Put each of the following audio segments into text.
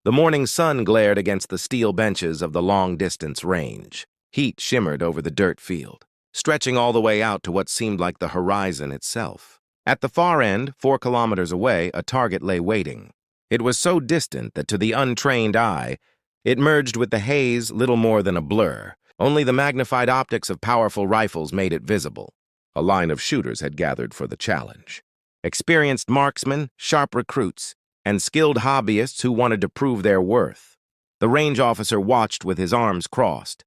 The morning sun glared against the steel benches of the long-distance range. Heat shimmered over the dirt field, stretching all the way out to what seemed like the horizon itself. At the far end, 4 kilometers away, a target lay waiting. It was so distant that to the untrained eye, it merged with the haze little more than a blur. Only the magnified optics of powerful rifles made it visible. A line of shooters had gathered for the challenge. Experienced marksmen, sharp recruits, and skilled hobbyists who wanted to prove their worth. The range officer watched with his arms crossed,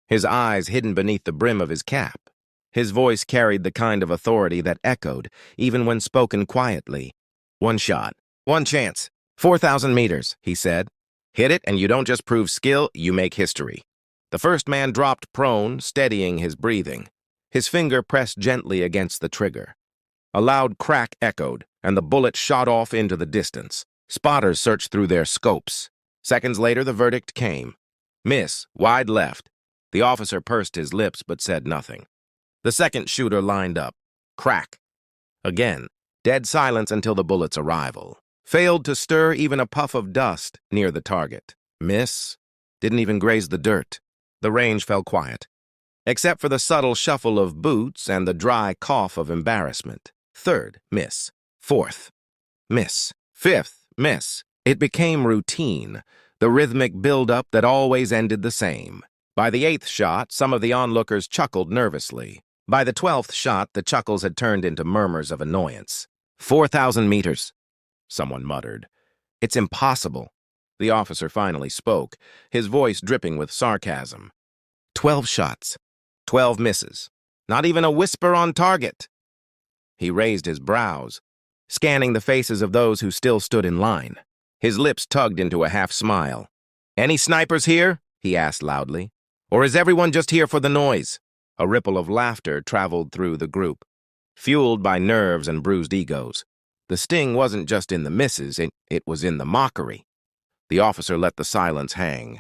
his eyes hidden beneath the brim of his cap. His voice carried the kind of authority that echoed, even when spoken quietly. "One shot. One chance. 4,000 meters, he said. Hit it, and you don't just prove skill, you make history." The first man dropped prone, steadying his breathing. His finger pressed gently against the trigger. A loud crack echoed, and the bullet shot off into the distance. Spotters searched through their scopes. Seconds later, the verdict came. Miss, wide left. The officer pursed his lips but said nothing. The second shooter lined up. Crack. Again, dead silence until the bullet's arrival. Failed to stir even a puff of dust near the target. Miss. Didn't even graze the dirt. The range fell quiet, except for the subtle shuffle of boots and the dry cough of embarrassment. Third, miss. Fourth, miss. Fifth, miss. It became routine, the rhythmic build-up that always ended the same. By the 8th shot, some of the onlookers chuckled nervously. By the 12th shot, the chuckles had turned into murmurs of annoyance. 4,000 meters, someone muttered. It's impossible. The officer finally spoke, his voice dripping with sarcasm. 12 shots, 12 misses. Not even a whisper on target. He raised his brows, scanning the faces of those who still stood in line. His lips tugged into a half-smile. "Any snipers here?" he asked loudly. "Or is everyone just here for the noise?" A ripple of laughter traveled through the group, fueled by nerves and bruised egos. The sting wasn't just in the misses, it was in the mockery. The officer let the silence hang,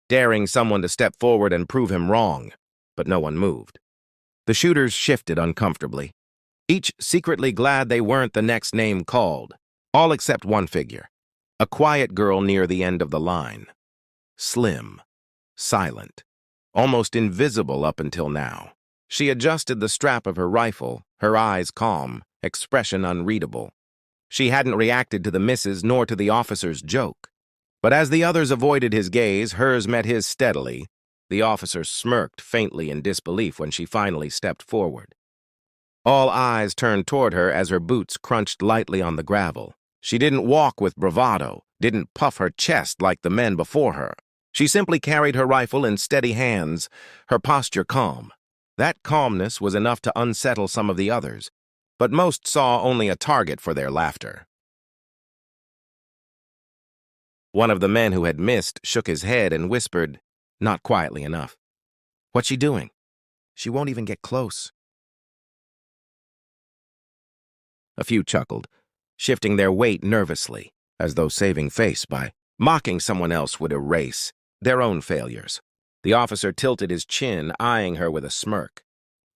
daring someone to step forward and prove him wrong, but no one moved. The shooters shifted uncomfortably, each secretly glad they weren't the next name called, all except one figure, a quiet girl near the end of the line. Slim, silent, almost invisible up until now. She adjusted the strap of her rifle, her eyes calm, expression unreadable. She hadn't reacted to the misses nor to the officer's joke. But as the others avoided his gaze, hers met his steadily. The officer smirked faintly in disbelief when she finally stepped forward. All eyes turned toward her as her boots crunched lightly on the gravel. She didn't walk with bravado, didn't puff her chest like the men before her. She simply carried her rifle in steady hands, her posture calm. That calmness was enough to unsettle some of the others, but most saw only a target for their laughter. One of the men who had missed shook his head and whispered, not quietly enough, "What's she doing? She won't even get close." A few chuckled, shifting their weight nervously, as though saving face by mocking someone else would erase their own failures. The officer tilted his chin, eyeing her with a smirk.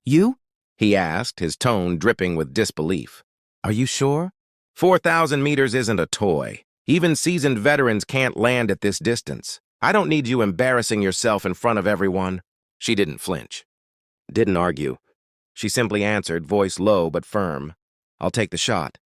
"You?" he asked, his tone dripping with disbelief. "Are you sure? 4,000 meters isn't a toy. Even seasoned veterans can't land at this distance. I don't need you embarrassing yourself in front of everyone." She didn't flinch, didn't argue. She simply answered, voice low but firm, "I'll take the shot."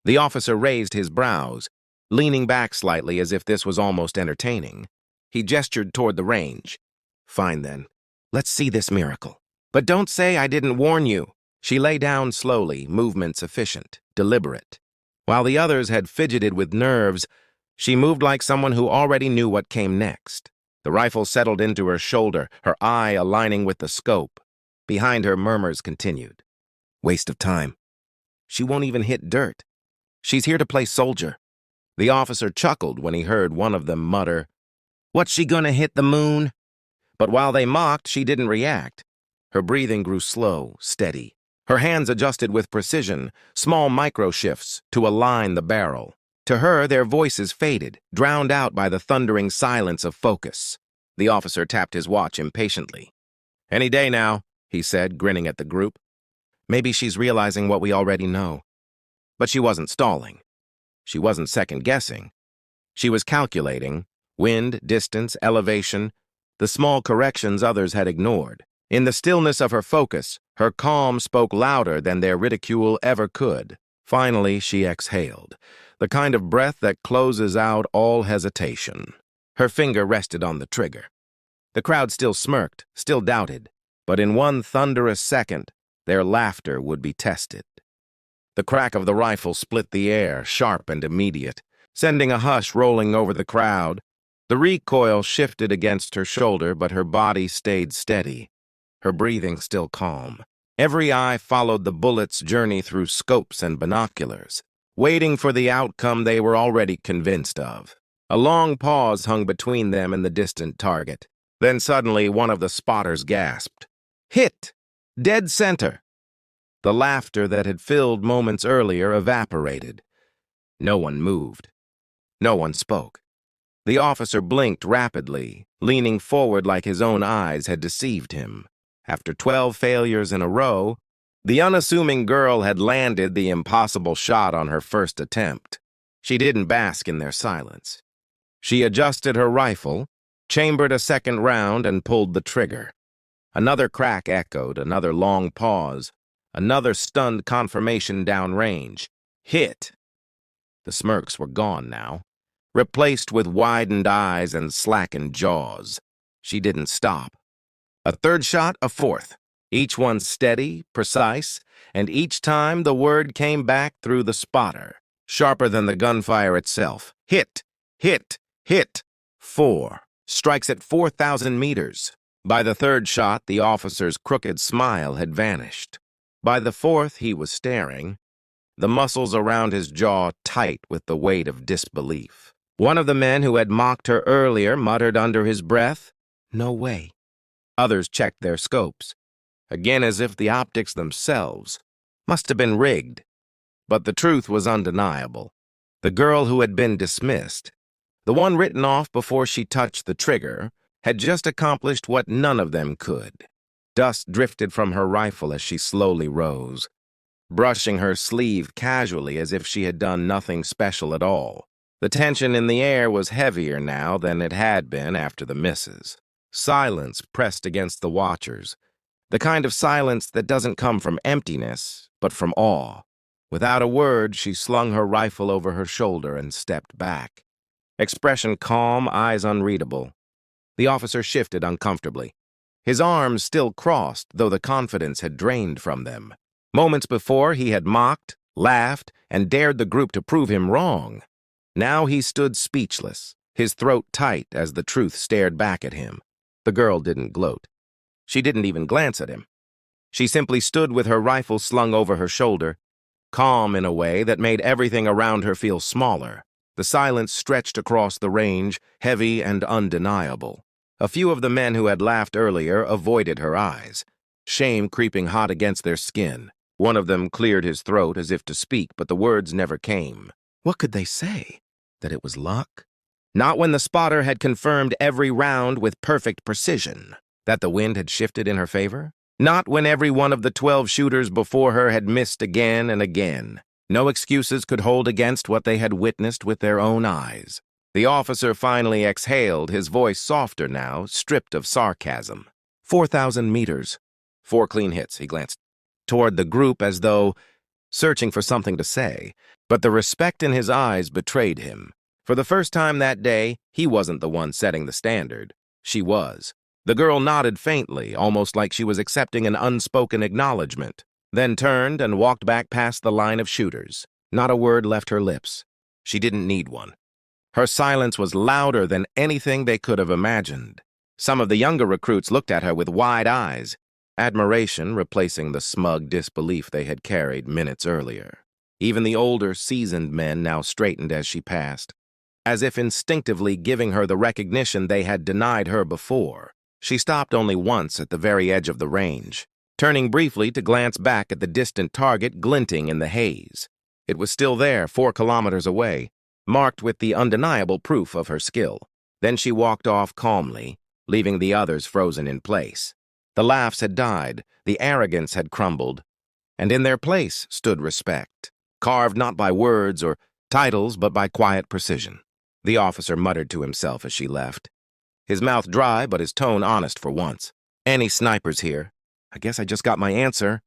The officer raised his brows, leaning back slightly as if this was almost entertaining. He gestured toward the range. "Fine then. Let's see this miracle. But don't say I didn't warn you." She lay down slowly, movements efficient, deliberate. While the others had fidgeted with nerves, she moved like someone who already knew what came next. The rifle settled into her shoulder, her eye aligning with the scope. Behind her, murmurs continued. "Waste of time. She won't even hit dirt. She's here to play soldier." The officer chuckled when he heard one of them mutter, "What's she gonna hit the moon?" But while they mocked, she didn't react. Her breathing grew slow, steady. Her hands adjusted with precision, small micro-shifts to align the barrel. To her, their voices faded, drowned out by the thundering silence of focus. The officer tapped his watch impatiently. "Any day now," he said, grinning at the group. Maybe she's realizing what we already know. But she wasn't stalling. She wasn't second-guessing. She was calculating wind, distance, elevation, the small corrections others had ignored. In the stillness of her focus, her calm spoke louder than their ridicule ever could. Finally, she exhaled, the kind of breath that closes out all hesitation. Her finger rested on the trigger. The crowd still smirked, still doubted, but in one thunderous second, their laughter would be tested. The crack of the rifle split the air, sharp and immediate, sending a hush rolling over the crowd. The recoil shifted against her shoulder, but her body stayed steady, her breathing still calm. Every eye followed the bullet's journey through scopes and binoculars, waiting for the outcome they were already convinced of. A long pause hung between them and the distant target. Then suddenly one of the spotters gasped. "Hit! Dead center!" The laughter that had filled moments earlier evaporated. No one moved. No one spoke. The officer blinked rapidly, leaning forward like his own eyes had deceived him. After 12 failures in a row, the unassuming girl had landed the impossible shot on her first attempt. She didn't bask in their silence. She adjusted her rifle, chambered a second round, and pulled the trigger. Another crack echoed, another long pause, another stunned confirmation downrange. Hit! The smirks were gone now, replaced with widened eyes and slackened jaws. She didn't stop. A third shot, a fourth, each one steady, precise, and each time the word came back through the spotter, sharper than the gunfire itself. Hit! Hit! Hit! 4. Strikes at 4,000 meters. By the third shot, the officer's crooked smile had vanished. By the fourth, he was staring, the muscles around his jaw tight with the weight of disbelief. One of the men who had mocked her earlier muttered under his breath, "No way." Others checked their scopes, again as if the optics themselves must have been rigged. But the truth was undeniable. The girl who had been dismissed, the one written off before she touched the trigger, had just accomplished what none of them could. Dust drifted from her rifle as she slowly rose, brushing her sleeve casually as if she had done nothing special at all. The tension in the air was heavier now than it had been after the misses. Silence pressed against the watchers, the kind of silence that doesn't come from emptiness, but from awe. Without a word, she slung her rifle over her shoulder and stepped back. Expression calm, eyes unreadable. The officer shifted uncomfortably. His arms still crossed, though the confidence had drained from them. Moments before, he had mocked, laughed, and dared the group to prove him wrong. Now he stood speechless, his throat tight as the truth stared back at him. The girl didn't gloat. She didn't even glance at him. She simply stood with her rifle slung over her shoulder, calm in a way that made everything around her feel smaller. The silence stretched across the range, heavy and undeniable. A few of the men who had laughed earlier avoided her eyes, shame creeping hot against their skin. One of them cleared his throat as if to speak, but the words never came. What could they say? That it was luck? Not when the spotter had confirmed every round with perfect precision. That the wind had shifted in her favor? Not when every one of the 12 shooters before her had missed again and again. No excuses could hold against what they had witnessed with their own eyes. The officer finally exhaled, his voice softer now, stripped of sarcasm. 4,000 meters. 4 clean hits, he glanced toward the group as though searching for something to say, but the respect in his eyes betrayed him. For the first time that day, he wasn't the one setting the standard. She was. The girl nodded faintly, almost like she was accepting an unspoken acknowledgement, then turned and walked back past the line of shooters. Not a word left her lips. She didn't need one. Her silence was louder than anything they could have imagined. Some of the younger recruits looked at her with wide eyes, admiration replacing the smug disbelief they had carried minutes earlier. Even the older, seasoned men now straightened as she passed, as if instinctively giving her the recognition they had denied her before. She stopped only once at the very edge of the range, turning briefly to glance back at the distant target glinting in the haze. It was still there, 4 kilometers away, marked with the undeniable proof of her skill. Then she walked off calmly, leaving the others frozen in place. The laughs had died, the arrogance had crumbled, and in their place stood respect, carved not by words or titles but by quiet precision. The officer muttered to himself as she left. His mouth dry, but his tone honest for once. Any snipers here? I guess I just got my answer.